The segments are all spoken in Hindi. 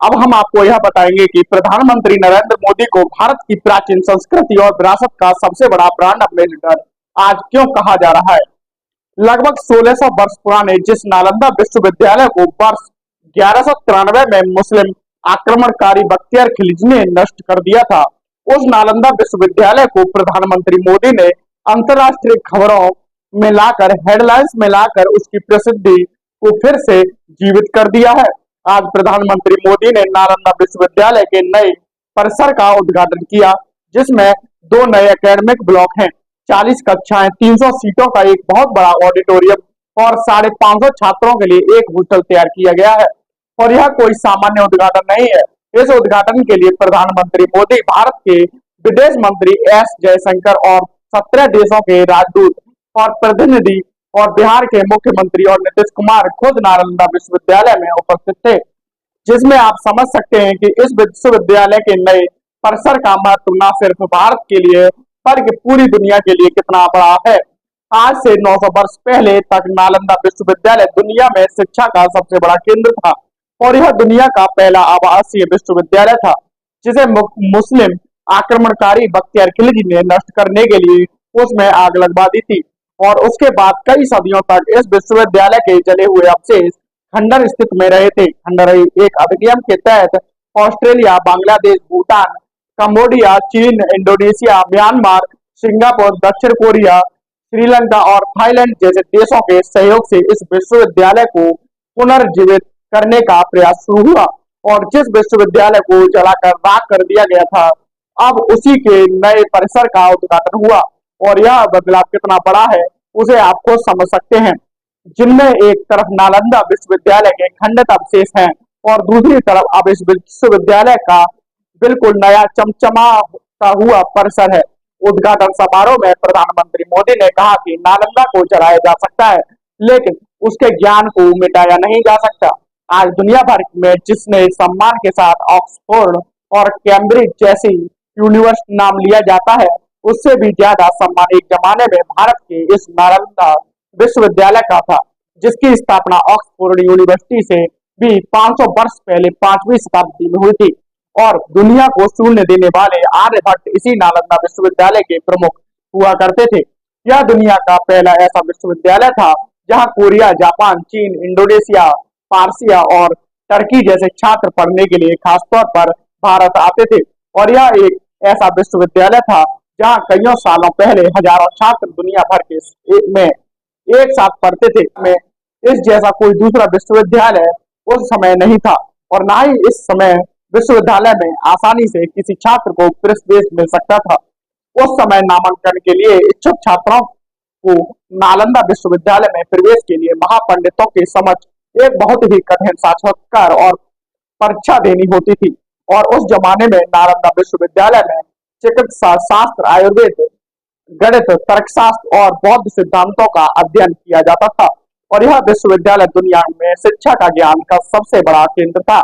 अब हम आपको यह बताएंगे कि प्रधानमंत्री नरेंद्र मोदी को भारत की प्राचीन संस्कृति और विरासत का सबसे बड़ा ब्रांड एम्बेसडर आज क्यों कहा जा रहा है। लगभग 1600 वर्ष पुराने जिस नालंदा विश्वविद्यालय को वर्ष 1193 में मुस्लिम आक्रमणकारी बख्तियार खिलजी ने नष्ट कर दिया था, उस नालंदा विश्वविद्यालय को प्रधानमंत्री मोदी ने अंतर्राष्ट्रीय खबरों में लाकर, हेडलाइंस में लाकर उसकी प्रसिद्धि को फिर से जीवित कर दिया है। आज प्रधानमंत्री मोदी ने नालंदा विश्वविद्यालय के नए परिसर का उद्घाटन किया, जिसमें दो नए एकेडमिक ब्लॉक हैं, 40 कक्षाएं, 300 सीटों का एक बहुत बड़ा ऑडिटोरियम और 550 छात्रों के लिए एक हॉस्टल तैयार किया गया है। और यह कोई सामान्य उद्घाटन नहीं है। इस उद्घाटन के लिए प्रधानमंत्री मोदी, भारत के विदेश मंत्री एस जयशंकर और 17 देशों के राजदूत और प्रतिनिधि और बिहार के मुख्यमंत्री और नीतीश कुमार खुद नालंदा विश्वविद्यालय में उपस्थित थे, जिसमें आप समझ सकते हैं कि इस विश्वविद्यालय के नए परिसर का महत्व न सिर्फ भारत के लिए बल्कि पूरी दुनिया के लिए कितना बड़ा है। आज से 900 वर्ष पहले तक नालंदा विश्वविद्यालय दुनिया में शिक्षा का सबसे बड़ा केंद्र था और यह दुनिया का पहला आवासीय विश्वविद्यालय था, जिसे मुस्लिम आक्रमणकारी बख्तियार खिलजी ने नष्ट करने के लिए उसमें आग लगवा दी थी। और उसके बाद कई सदियों तक इस विश्वविद्यालय के जले हुए अवशेष खंडर स्थित में रहे थे। खंडर एक अधिनियम के तहत ऑस्ट्रेलिया, बांग्लादेश, भूटान, कंबोडिया, चीन, इंडोनेशिया, म्यांमार, सिंगापुर, दक्षिण कोरिया, श्रीलंका और थाईलैंड जैसे देशों के सहयोग से इस विश्वविद्यालय को पुनर्जीवित करने का प्रयास शुरू हुआ। और जिस विश्वविद्यालय को जलाकर राख कर दिया गया था, अब उसी के नए परिसर का उद्घाटन हुआ और यह बदलाव कितना बड़ा है उसे आप खुद समझ सकते हैं, जिनमें एक तरफ नालंदा विश्वविद्यालय के खंडित अवशेष हैं और दूसरी तरफ अब इस विश्वविद्यालय का बिल्कुल नया चमचमाता हुआ परिसर है। उद्घाटन समारोह में प्रधानमंत्री मोदी ने कहा कि नालंदा को जलाया जा सकता है, लेकिन उसके ज्ञान को मिटाया नहीं जा सकता। आज दुनिया भर में जिसने सम्मान के साथ ऑक्सफोर्ड और कैम्ब्रिज जैसी यूनिवर्सिटी नाम लिया जाता है, उससे भी ज्यादा सम्मान एक जमाने में भारत के इस नालंदा विश्वविद्यालय का था, जिसकी स्थापना ऑक्सफोर्ड यूनिवर्सिटी से भी 500 वर्ष पहले 5वीं शताब्दी में हुई थी। और दुनिया को शून्य देने वाले आर्यभट्ट इसी नालंदा विश्वविद्यालय के प्रमुख हुआ करते थे। यह दुनिया का पहला ऐसा विश्वविद्यालय था जहां कोरिया, जापान, चीन, इंडोनेशिया, पारसिया और टर्की जैसे छात्र पढ़ने के लिए खासतौर पर भारत आते थे। और यह एक ऐसा विश्वविद्यालय था जहां कईयों सालों पहले हजारों छात्र दुनिया भर के में एक साथ पढ़ते थे। में इस जैसा कोई दूसरा विश्वविद्यालय उस समय नहीं था और ना ही इस समय विश्वविद्यालय में आसानी से किसी छात्र को प्रवेश मिल सकता था। उस समय नामांकन के लिए इच्छुक छात्रों को नालंदा विश्वविद्यालय में प्रवेश के लिए महापंडितों के समक्ष एक बहुत ही कठिन साक्षात्कार और परीक्षा देनी होती थी। और उस जमाने में नालंदा विश्वविद्यालय में चिकित्सा शास्त्र, आयुर्वेद, गणित, तर्कशास्त्र और बौद्ध सिद्धांतों का अध्ययन किया जाता था। और यह विश्वविद्यालय दुनिया में शिक्षा का ज्ञान का सबसे बड़ा केंद्र था,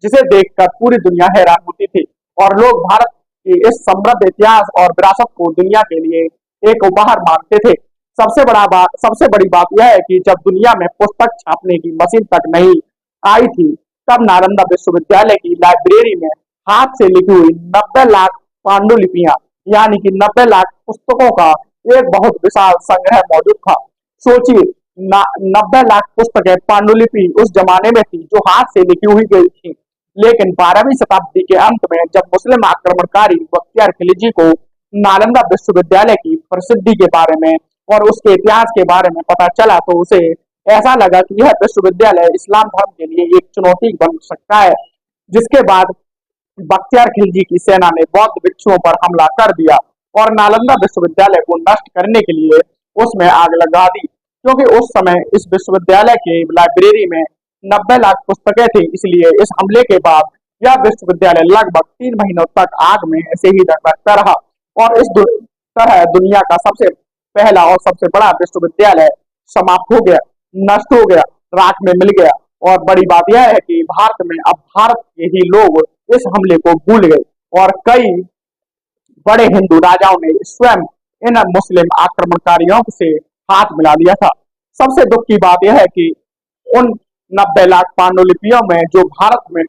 जिसे देखकर पूरी दुनिया हैरान होती थी और लोग भारत के इस समृद्ध इतिहास और विरासत को दुनिया के लिए एक उपहार मानते थे। सबसे बड़ी बात यह है कि जब दुनिया में पुस्तक छापने की मशीन तक नहीं आई थी, तब नालंदा विश्वविद्यालय की लाइब्रेरी में हाथ से लिखी हुई 90 लाख पांडुलिपियां यानी कि 90 लाख पुस्तकों का एक बहुत विशाल संग्रह मौजूद था। सोचिए, 90 लाख पुस्तकें पांडुलिपि उस जमाने में थी जो हाथ से लिखी हुई गई थी। लेकिन 12वीं शताब्दी के अंत में जब मुस्लिम आक्रमणकारी बख्तियार खिलजी को नालंदा विश्वविद्यालय की प्रसिद्धि के बारे में और उसके इतिहास के बारे में पता चला, तो उसे ऐसा लगा कि यह विश्वविद्यालय इस्लाम धर्म के लिए एक चुनौती बन सकता है। जिसके बाद बख्तियार खिलजी की सेना ने बौद्ध भिक्षुओं पर हमला कर दिया और नालंदा विश्वविद्यालय को नष्ट करने के लिए उसमें आग लगा दी। क्योंकि उस समय इस विश्वविद्यालय के लाइब्रेरी में 90 लाख पुस्तकें थी, इसलिए इस हमले के बाद यह विश्वविद्यालय लगभग 3 महीनों तक आग में ऐसे ही धधकता रहा और इस तरह दुनिया का सबसे पहला और सबसे बड़ा विश्वविद्यालय समाप्त हो गया, नष्ट हो गया, राख में मिल गया। और बड़ी बात यह है कि भारत में अब भारत के ही लोग इस हमले को भूल गए और कई बड़े हिंदू राजाओं ने स्वयं इन मुस्लिम आक्रमणकारियों से हाथ मिला दिया था। सबसे दुख की बात यह है कि उन 90 लाख पांडुलिपियों में जो भारत में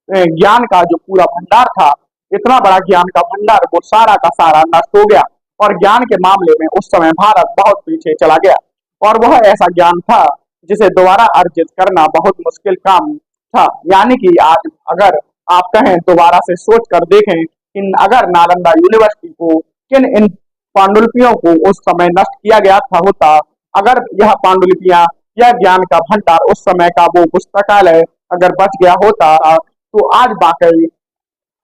ज्ञान का जो पूरा भंडार था, इतना बड़ा ज्ञान का भंडार वो सारा का सारा नष्ट हो गया और ज्ञान के मामले में उस समय भारत बहुत पीछे चला गया। और वह ऐसा ज्ञान था जिसे दोबारा अर्जित करना बहुत मुश्किल काम था। यानी कि आज अगर आप कहें दोबारा से सोच कर देखें कि अगर नालंदा यूनिवर्सिटी को किन इन पांडुलिपियों को उस समय नष्ट किया गया था होता, अगर यह पांडुलिपियां, यह ज्ञान का भंडार, उस समय का वो पुस्तकालय अगर बच गया होता तो आज वाकई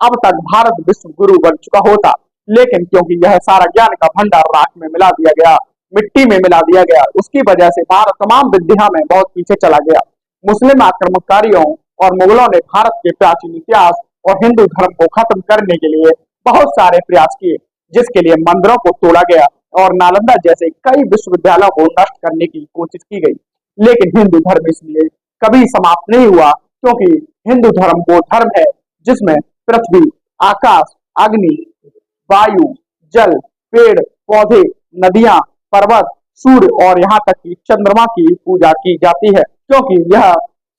अब तक भारत विश्व गुरु बन चुका होता। लेकिन क्योंकि यह सारा ज्ञान का भंडार राख में मिला दिया गया, मिट्टी में मिला दिया गया, उसकी वजह से भारत तमाम विद्या में बहुत पीछे चला गया। मुस्लिम आक्रमणकारियों और मुगलों ने भारत के प्राचीन इतिहास और हिंदू धर्म को खत्म करने के लिए बहुत सारे प्रयास किए, जिसके लिए मंदिरों को तोड़ा गया और नालंदा जैसे कई विश्वविद्यालयों को नष्ट करने की कोशिश की गई। लेकिन हिंदू धर्म इसलिए कभी समाप्त नहीं हुआ क्योंकि हिंदू धर्म वो धर्म है जिसमें पृथ्वी, आकाश, अग्नि, वायु, जल, पेड़ पौधे, नदियां, पर्वत, सूर्य और यहाँ तक कि चंद्रमा की पूजा की जाती है, क्योंकि यह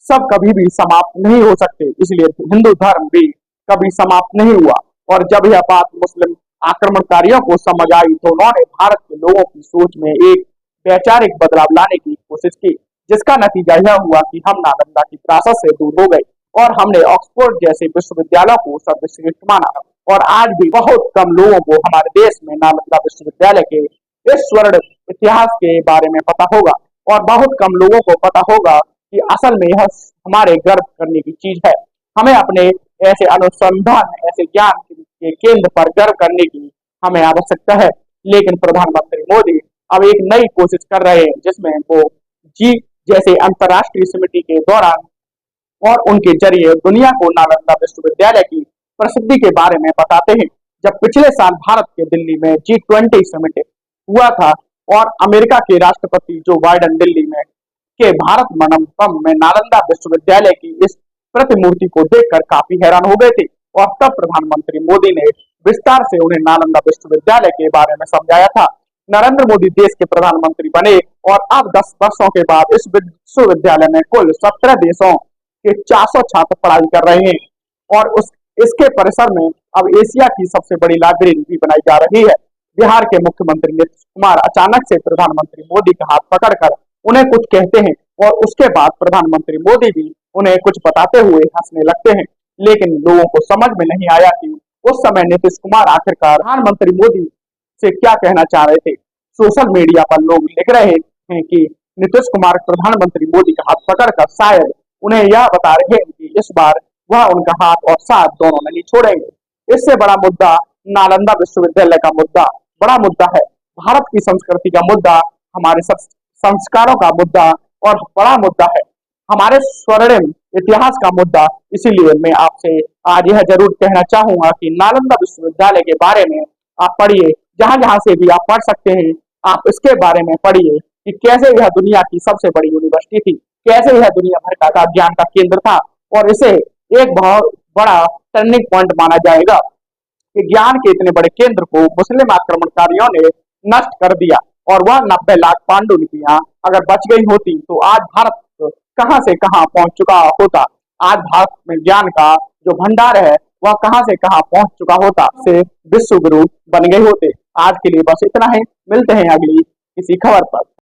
सब कभी भी समाप्त नहीं हो सकते। इसलिए हिंदू धर्म भी कभी समाप्त नहीं हुआ। और जब यह बात मुस्लिम आक्रमणकारियों को समझ आई तो उन्होंने भारत के लोगों की सोच में एक वैचारिक बदलाव लाने की कोशिश की, जिसका नतीजा यह हुआ कि हम नालंदा की त्रासद से दूर हो गए और हमने ऑक्सफोर्ड जैसे विश्वविद्यालयों को सर्वश्रेष्ठ माना। और आज भी बहुत कम लोगों को हमारे देश में नालंदा विश्वविद्यालय के इस स्वर्ण इतिहास के बारे में पता होगा और बहुत कम लोगों को पता होगा कि असल में यह हमारे गर्व करने की चीज है। हमें अपने ऐसे अनुसंधान, ऐसे ज्ञान के केंद्र पर गर्व करने की हमें आवश्यकता है। लेकिन प्रधानमंत्री मोदी अब एक नई कोशिश कर रहे हैं जिसमें वो जी जैसे अंतर्राष्ट्रीय समिति के दौरान और उनके जरिए दुनिया को नालंदा विश्वविद्यालय की प्रसिद्धि के बारे में बताते हैं। जब पिछले साल भारत के दिल्ली में G20 समिट हुआ था और अमेरिका के राष्ट्रपति जो बाइडेन दिल्ली में के भारत मंडपम में नालंदा विश्वविद्यालय की इस प्रतिमूर्ति को देखकर काफी हैरान हो गए थे और तब प्रधानमंत्री मोदी ने विस्तार से उन्हें नालंदा विश्वविद्यालय के बारे में समझाया था। नरेंद्र मोदी देश के प्रधानमंत्री बने और अब 10 वर्षों के बाद इस विश्वविद्यालय में कुल 17 देशों के 400 छात्र पढ़ाई कर रहे हैं और इसके परिसर में अब एशिया की सबसे बड़ी लाइब्रेरी भी बनाई जा रही है। बिहार के मुख्यमंत्री नीतीश कुमार अचानक से प्रधानमंत्री मोदी का हाथ पकड़कर उन्हें कुछ कहते हैं और उसके बाद प्रधानमंत्री मोदी भी उन्हें कुछ बताते हुए हंसने लगते हैं। लेकिन लोगों को समझ में नहीं आया कि उस समय नीतीश कुमार आखिरकार प्रधानमंत्री मोदी से क्या कहना चाह रहे थे। सोशल मीडिया पर लोग लिख रहे हैं कि नीतीश कुमार प्रधानमंत्री मोदी का हाथ पकड़कर शायद उन्हें यह बता रहे हैं कि इस बार वह उनका हाथ और साथ दोनों नहीं छोड़ेंगे। इससे बड़ा मुद्दा नालंदा विश्वविद्यालय का मुद्दा बड़ा मुद्दा है, भारत की संस्कृति का मुद्दा, हमारे संस्कारों का मुद्दा और बड़ा मुद्दा है, हमारे स्वर्णिम इतिहास का मुद्दा। इसीलिए मैं आपसे आज यह जरूर कहना चाहूंगा कि नालंदा विश्वविद्यालय के बारे में आप पढ़िए, जहां जहां से भी आप पढ़ सकते हैं आप इसके बारे में पढ़िए कि कैसे यह दुनिया की सबसे बड़ी यूनिवर्सिटी थी, कैसे यह दुनिया भर का ज्ञान का केंद्र था और इसे एक बहुत बड़ा टर्निंग पॉइंट माना जाएगा कि ज्ञान के इतने बड़े केंद्र को मुस्लिम आक्रमणकारियों ने नष्ट कर दिया और वह 90 लाख पांडुलिपियां अगर बच गई होती तो आज भारत कहां से कहां पहुंच चुका होता। आज भारत में ज्ञान का जो भंडार है वह कहां से कहां पहुंच चुका होता, से विश्व गुरु बन गए होते। आज के लिए बस इतना ही, मिलते हैं अगली किसी खबर पर।